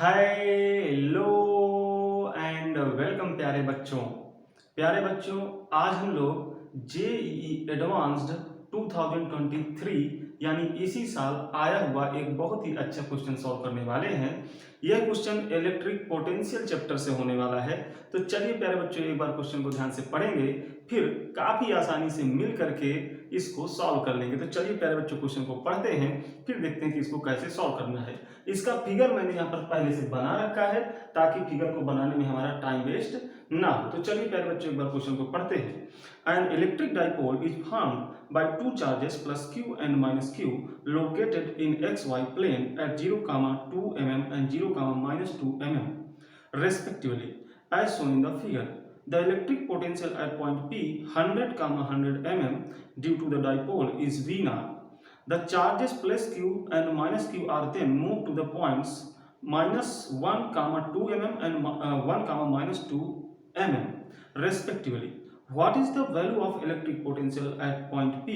Hello and welcome प्यारे बच्चों। आज हम लोग जेईई एडवांस्ड 2023 यानी इसी साल आया हुआ एक बहुत ही अच्छा क्वेश्चन सॉल्व करने वाले हैं। यह क्वेश्चन इलेक्ट्रिक पोटेंशियल चैप्टर से होने वाला है। तो चलिए प्यारे बच्चों, एक बार क्वेश्चन को ध्यान से पढ़ेंगे, फिर काफी आसानी से मिल करके इसको सॉल्व कर लेंगे। तो चलिए प्यारे बच्चों, क्वेश्चन को पढ़ते हैं, फिर देखते हैं कि इसको कैसे सॉल्व करना है। इसका फिगर मैंने यहाँ पर पहले से बना रखा है ताकि फिगर को बनाने में हमारा टाइम वेस्ट ना हो। तो चलिए प्यारे बच्चों, एक बार क्वेश्चन को पढ़ते हैं। An electric dipole is formed by two charges plus q and minus q located in xy plane at 0, 2 mm and 0, minus 2 mm respectively as shown in the figure. The electric potential at point P 100, 100 mm due to the dipole is V naught. The charges plus q and minus q are then moved to the points minus 1, 2 mm and 1, minus 2 mm respectively. What is the value of electric potential at point P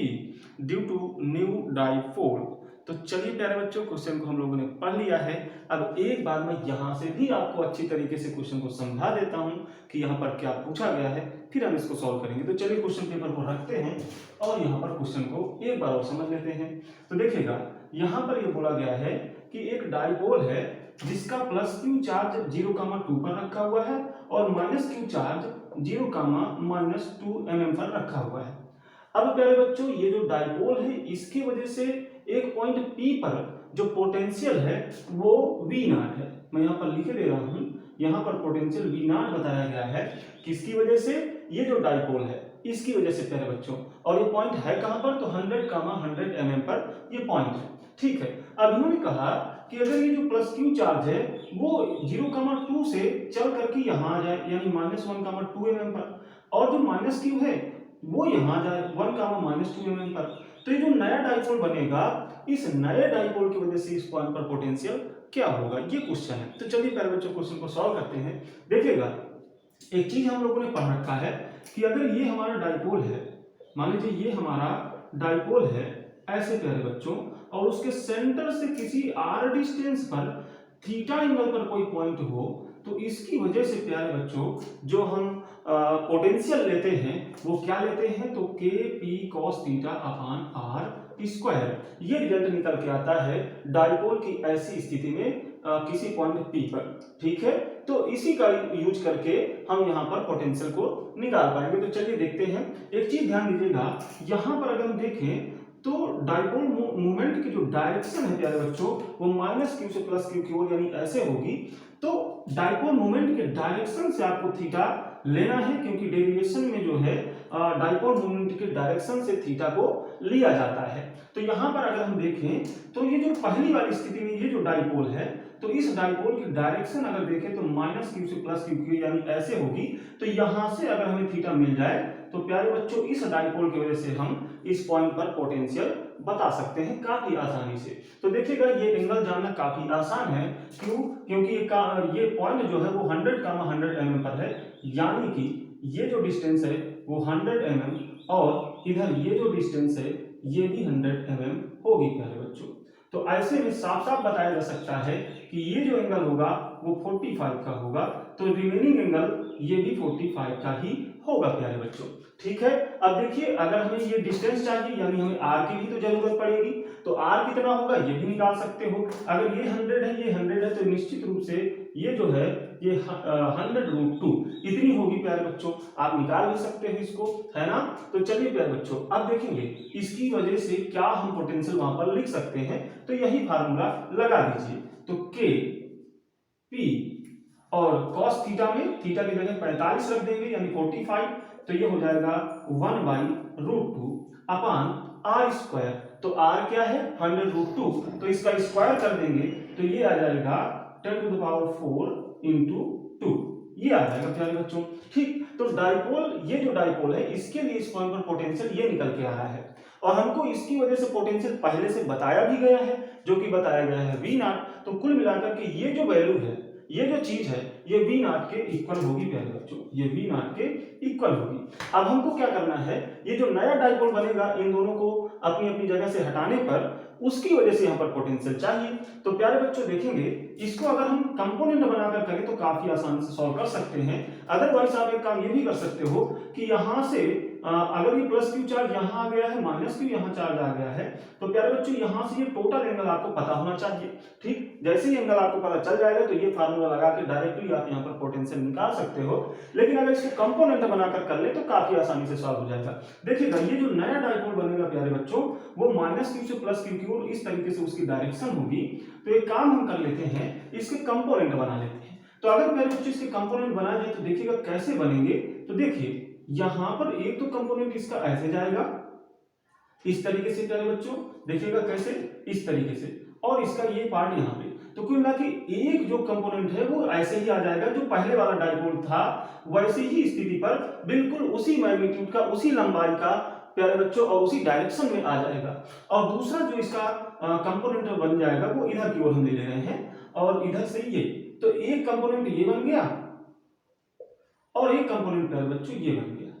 due to new dipole? तो चलिए प्यारे बच्चों, question को हम लोगों ने पढ़ लिया है। अब एक बार मैं यहाँ से भी आपको अच्छी तरीके से क्वेश्चन को समझा देता हूँ कि यहाँ पर क्या पूछा गया है, फिर हम इसको सॉल्व करेंगे। तो चलिए क्वेश्चन पेपर को रखते हैं और यहाँ पर क्वेश्चन को एक बार और समझ लेते हैं। तो देखिएगा, यहाँ पर ये बोला गया है कि एक डाइपोल है जिसका प्लस क्यू चार्ज 0, 2 पर रखा हुआ है और minus Q charge 0, minus 2 mm पर रखा हुआ है। अब प्यारे बच्चों, ये जो डाइपोल है इसकी वजह से एक पॉइंट P पर जो पोटेंशियल है वो V नॉट है। मैं यहाँ पर लिख दे रहा हूँ, यहाँ पर पोटेंशियल V नॉट बताया गया है। किसकी वजह से? ये जो डाइपोल है इसकी वजह से प्यारे बच्चों। और ये पॉइंट है कहाँ पर? तो 100, 100 mm पर ये पॉइंट है। ठीक है, अब इन्होंने कहा कि अगर ये जो प्लस क्यू चार्ज है वो 0, 2 से चल करके यहाँ आ जाए, यानी माइनस 1, 2 mm पर, और जो माइनस क्यू है वो यहाँ आ जाए 1, माइनस 2 mm पर, तो ये जो नया डाइपोल बनेगा, इस नए डाइपोल की वजह से इस पॉइंट पर पोटेंशियल क्या होगा, ये क्वेश्चन है। तो चलिए प्यारे बच्चों, क्वेश्चन को सॉल्व करते हैं। देखिएगा, एक चीज हम लोगों ने पढ़ रखा है कि अगर ये हमारा डाइपोल है, मान लीजिए ये हमारा डाइपोल है ऐसे प्यारे बच्चों, और उसके सेंटर से किसी आर डिस्टेंस पर थीटा एंगल पर कोई पॉइंट हो, तो इसकी वजह से प्यारे बच्चों जो हम पोटेंशियल लेते हैं वो क्या लेते हैं? तो K P cos theta upon r square. ये रिजल्ट निकल के आता है डाइपोल की ऐसी स्थिति में किसी पॉइंट पी पर। ठीक है, तो इसी का यूज करके हम यहाँ पर पोटेंशियल को निकाल पाएंगे। तो चलिए देखते हैं। एक चीज ध्यान दीजिएगा, यहाँ पर अगर हम देखें तो डाइपोल मूवमेंट की जो डायरेक्शन है प्यारे बच्चों वो माइनस क्यू से प्लस क्यू की ओर यानी ऐसे होगी। तो डाइपोल मूवमेंट के डायरेक्शन से आपको थीटा लेना है, क्योंकि डेरिवेशन में जो है डाइपोल मूवमेंट के डायरेक्शन से थीटा को लिया जाता है। तो यहाँ पर अगर हम देखें तो ये जो पहली वाली स्थिति में ये जो डाइपोल है, तो इस डाइपोल की डायरेक्शन अगर देखें तो माइनस क्यू से प्लस क्यू की यानी ऐसे होगी। तो यहाँ से अगर हमें थीटा मिल जाए तो प्यारे बच्चों इस डाइपोल की वजह से हम इस पॉइंट पर पोटेंशियल बता सकते हैं काफी आसानी से। तो देखिएगा, ये एंगल जानना काफी आसान है। क्यों? क्योंकि ये पॉइंट जो है वो 100, 100 mm पर है, यानी कि ये जो डिस्टेंस है वो 100 mm और इधर ये जो डिस्टेंस है ये भी 100 mm होगी प्यारे बच्चों। तो ऐसे में साफ साफ बताया जा सकता है कि ये जो एंगल होगा वो 45 का होगा, तो रिमेनिंग एंगल ये भी 45 का ही होगा प्यारे बच्चों। ठीक है, अब देखिए, अगर हमें ये डिस्टेंस चाहिए यानी हमें आर की भी तो जरूरत पड़ेगी, तो आर कितना होगा ये भी निकाल सकते हो। अगर ये 100 है, ये 100 है, तो निश्चित रूप से ये जो है ये 100√2 इतनी होगी प्यारे बच्चों। आप निकाल भी सकते हो इसको, है ना। तो चलिए प्यारे बच्चों, अब देखेंगे इसकी वजह से क्या हम पोटेंशियल वहां पर लिख सकते हैं। तो यही फार्मूला लगा दीजिए। तो के पी और कॉस थीटा में थीटा की जगह 45 रख देंगे यानी 45, तो ये हो जाएगा 1/√2 अपान आर स्क्वायर। तो आर क्या है? 100√2, तो इसका स्क्वायर कर देंगे तो ये आ जाएगा 10⁴ इंटू 2, ये आ जाएगा प्यारे बच्चों। ठीक, तो डाइपोल, ये जो डाइपोल है इसके लिए इस पॉइंट पर पोटेंशियल ये निकल के आ रहा है, और हमको इसकी वजह से पोटेंशियल पहले से बताया भी गया है, जो कि बताया गया है V0। तो कुल मिलाकर के ये जो वैल्यू है ये जो चीज है ये वी नॉट के इक्वल होगी प्यारे बच्चों, ये वी नॉट के इक्वल होगी। अब हमको क्या करना है, ये जो नया डाइपोल बनेगा इन दोनों को अपनी अपनी जगह से हटाने पर उसकी वजह से यहाँ पर पोटेंशियल चाहिए। तो प्यारे बच्चों देखेंगे इसको अगर हम कंपोनेंट बनाकर करें तो काफी आसानी से सॉल्व कर सकते हैं। अदरवाइज आप एक काम ये भी कर सकते हो कि यहाँ से अगर ये प्लस क्यू चार्ज यहाँ आ गया है, माइनस क्यू यहाँ चार्ज आ गया है, तो प्यारे बच्चों यहाँ से ये टोटल एंगल आपको पता होना चाहिए। ठीक, जैसे ही एंगल आपको पता चल जाएगा तो ये फार्मूला लगा के डायरेक्टली आप यहाँ पर पोटेंशियल निकाल सकते हो। लेकिन अगर इसको कंपोनेंट बनाकर कर ले तो काफी आसानी से सॉल्व हो जाएगा। देखिएगा ये जो नया डाइपोल बनेगा प्यारे बच्चों वो माइनस क्यू से प्लस क्यू की ओर इस तरीके से उसकी डायरेक्शन होगी। तो एक काम हम कर लेते हैं, इसके कंपोनेंट बना लेते हैं। तो अगर प्यारे बच्चों इसके कंपोनेंट बनाए जाए तो देखिएगा कैसे बनेंगे। तो देखिए यहां पर एक तो कंपोनेंट इसका ऐसे जाएगा इस तरीके से प्यारे बच्चों, देखिएगा कैसे, इस तरीके से, और इसका ये पार्ट यहाँ पे। तो कुल मिला के एक जो कंपोनेंट है वो ऐसे ही आ जाएगा जो पहले वाला डाइपोल था वैसे ही स्थिति पर बिल्कुल उसी मैग्नीट्यूड का, उसी लंबाई का प्यारे बच्चों और उसी डायरेक्शन में आ जाएगा। और दूसरा जो इसका कंपोनेंट बन जाएगा वो इधर की ओर हम ले रहे हैं और इधर से ये, तो एक कंपोनेंट ये बन गया और एक कंपोनेंट प्यारे बच्चों ये बन गया।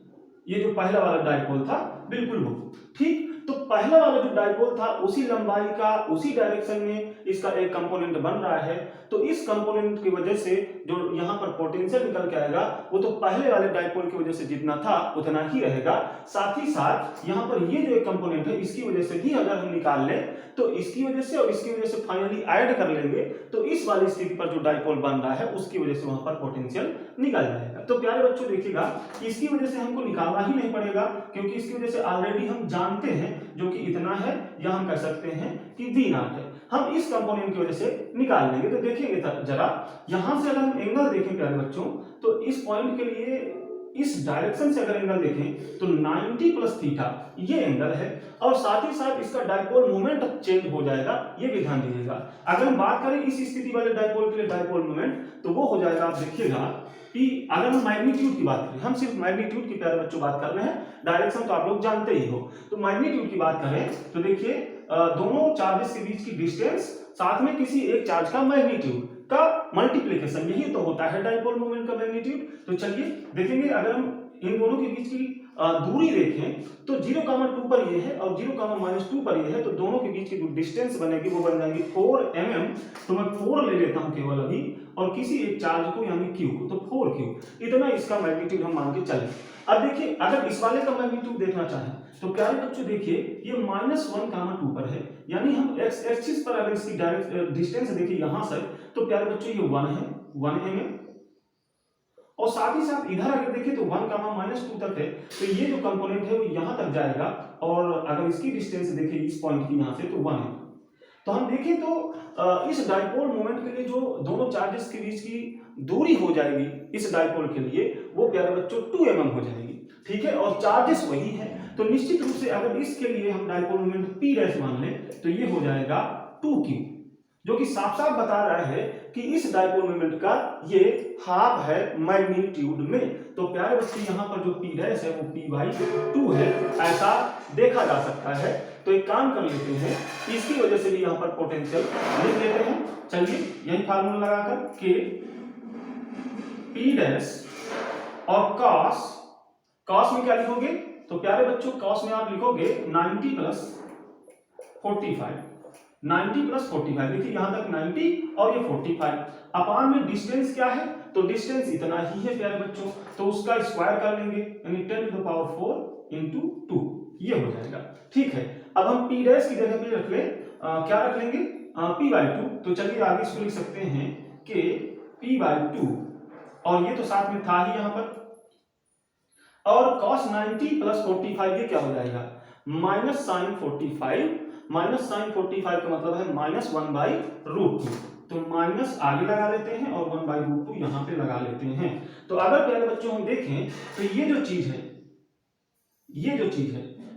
ये जो पहला वाला डाइपोल था बिल्कुल वो ठीक। तो पहला वाला जो डाइपोल था उसी लंबाई का, उसी डायरेक्शन में इसका एक कंपोनेंट बन रहा है। तो इस कंपोनेंट की वजह से जो यहाँ पर पोटेंशियल निकल के आएगा वो तो पहले वाले डाइपोल की वजह से जितना था उतना ही रहेगा। साथ ही साथ यहाँ पर ये जो एक कंपोनेंट है इसकी वजह से भी अगर हम निकाल लें तो इसकी वजह से और इसकी वजह से फाइनली ऐड कर लेंगे तो इस वाली स्थिति पर जो डाइपोल बन रहा है उसकी वजह से वहां पर पोटेंशियल निकल जाएगा। तो प्यारे बच्चों देखिएगा इसकी वजह से हमको निकालना ही नहीं पड़ेगा क्योंकि इसकी वजह से ऑलरेडी हम जानते हैं जो कि इतना है, या हम कह सकते हैं कि वी नॉट है। हम इस कंपोनेंट की वजह से निकाल लेंगे। तो देखिएगा जरा यहां से अगर हम एंगल देखें प्यारे बच्चों तो इस पॉइंट के लिए इस डायरेक्शन से अगर एंगल देखें तो 90 प्लस थीटा ये एंगल है और साथ ही साथ इसका डाइपोल मोमेंट चेंज हो जाएगा, ये भी ध्यान दीजिएगा। अगर हम बात करें इस स्थिति वाले डाइपोल के लिए डाइपोल मोमेंट तो वो हो जाएगा, आप देखिएगा कि अगर हम मैग्नीट्यूड की बात करें, हम सिर्फ मैग्नीट्यूड की प्यारे बच्चों बात कर रहे हैं, डायरेक्शन तो आप लोग जानते ही हो। तो मैग्नीट्यूड की बात करें तो देखिए दोनों चार्जेस के बीच की डिस्टेंस साथ में किसी एक चार्ज का मैग्नीट्यूड का मल्टीप्लिकेशन, यही तो होता है डाइपोल मोमेंट का मैग्नीट्यूड। तो चलिए देखेंगे अगर हम इन दोनों के बीच की दूरी देखें तो 0,2 पर ये है और 0,-2 पर ये है, तो दोनों के बीच की जो डिस्टेंस बनेगी वो बन जाएगी 4 mm। तो मैं 4 ले लेता हूं केवल अभी और किसी एक चार्ज को यानी q को, तो 4q इतना इसका मैग्नीट्यूड हम मान के चलें। अब देखिए अगर इस वाले का मैग्नीट्यूड देखना चाहें तो प्यारे बच्चों देखिए ये -1,2 पर है, यानी हम x एक्सिस पर अगर इसकी डायरेक्ट डिस्टेंस देखिए यहां से तो प्यारे बच्चों ये 1 है, 1 mm, और साथ ही साथ इधर अगर देखिए तो 1,-2 तक है। तो ये जो कंपोनेंट है वो यहां तक जाएगा और अगर इसकी डिस्टेंस देखिए इस पॉइंट की यहां से तो 1 है। तो हम देखें तो इस डाइपोल मोमेंट के लिए जो दोनों चार्जेस के बीच की दूरी हो जाएगी इस डाइपोल के लिए वो प्यारे बच्चों 2 mm हो जाएगी, ठीक है, और चार्जेस वही है। तो निश्चित रूप से अगर इसके लिए हम डाइपोल मोमेंट P डैश मान लें तो ये हो जाएगा 2q, जो कि साफ साफ बता रहा है कि इस डाइपोल मोमेंट का ये हाफ है मैग्नीट्यूड में। तो प्यारे बच्चे यहाँ पर जो P डैश है वो P/2 है, ऐसा देखा जा सकता है। तो एक काम कर लेते हैं, इसकी वजह से भी यहाँ पर पोटेंशियल लिख लेते हैं। चलिए यही फार्मूला लगाकर के P डैश और कॉस में क्या लिखोगे तो प्यारे बच्चों कॉस में आप लिखोगे 90 प्लस 45, 90 प्लस 45, देखिए यहां तक 90 और ये 45 अपान में डिस्टेंस क्या है तो डिस्टेंस इतना ही है प्यारे बच्चों, तो उसका स्क्वायर कर लेंगे यानी 10⁴ इंटू 2 ये हो जाएगा, ठीक है। अब हम P डैश की जगह पे रख ले क्या रख लेंगे P/2। तो चलिए आगे इसको लिख सकते हैं कि P/2 और ये तो साथ में था ही यहां पर, और cos 90 प्लस 45 ये क्या हो जाएगा -sin 45, -sin 45 का मतलब है -1/√2। तो माइनस आगे लगा लेते हैं और 1/√2 यहां पे लगा लेते हैं। तो अगर प्यारे बच्चों हम देखें तो ये जो चीज है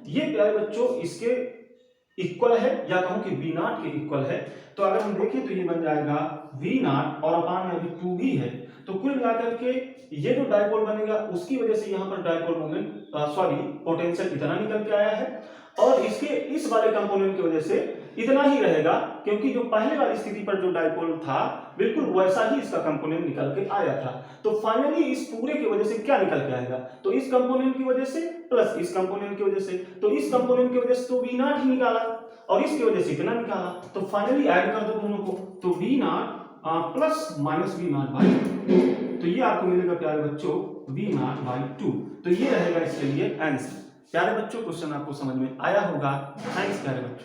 ये प्यारे बच्चों इसके इक्वल है या कहूं कि V नॉट के इक्वल है। तो अगर हम देखें तो ये बन जाएगा V नॉट और अपान में अभी 2 भी है। तो कुल मिलाकर के ये जो डाइपोल बनेगा उसकी वजह से यहाँ पर डाइपोल मोमेंट पोटेंशियल इतना निकल के आया है और इसके इस वाले कंपोनेंट की वजह से इतना ही रहेगा, क्योंकि जो पहले वाली स्थिति पर जो डाइपोल था बिल्कुल वैसा ही इसका कंपोनेंट निकल के आया था। तो फाइनली इस पूरे की वजह से क्या निकल के आएगा, तो इस कंपोनेंट की वजह से प्लस इस कंपोनेंट की वजह से, तो इस कंपोनेंट की वजह से तो V नॉट ही निकाला और इसकी वजह से इतना निकाला, तो फाइनली ऐड कर दो दोनों को, तो V not plus minus V not by 2, तो ये आपको मिलेगा प्यारे बच्चों V नॉट बाई 2। तो ये रहेगा इसके लिए आंसर। प्यारे बच्चों क्वेश्चन आपको समझ में आया होगा। थैंक्स प्यारे बच्चों।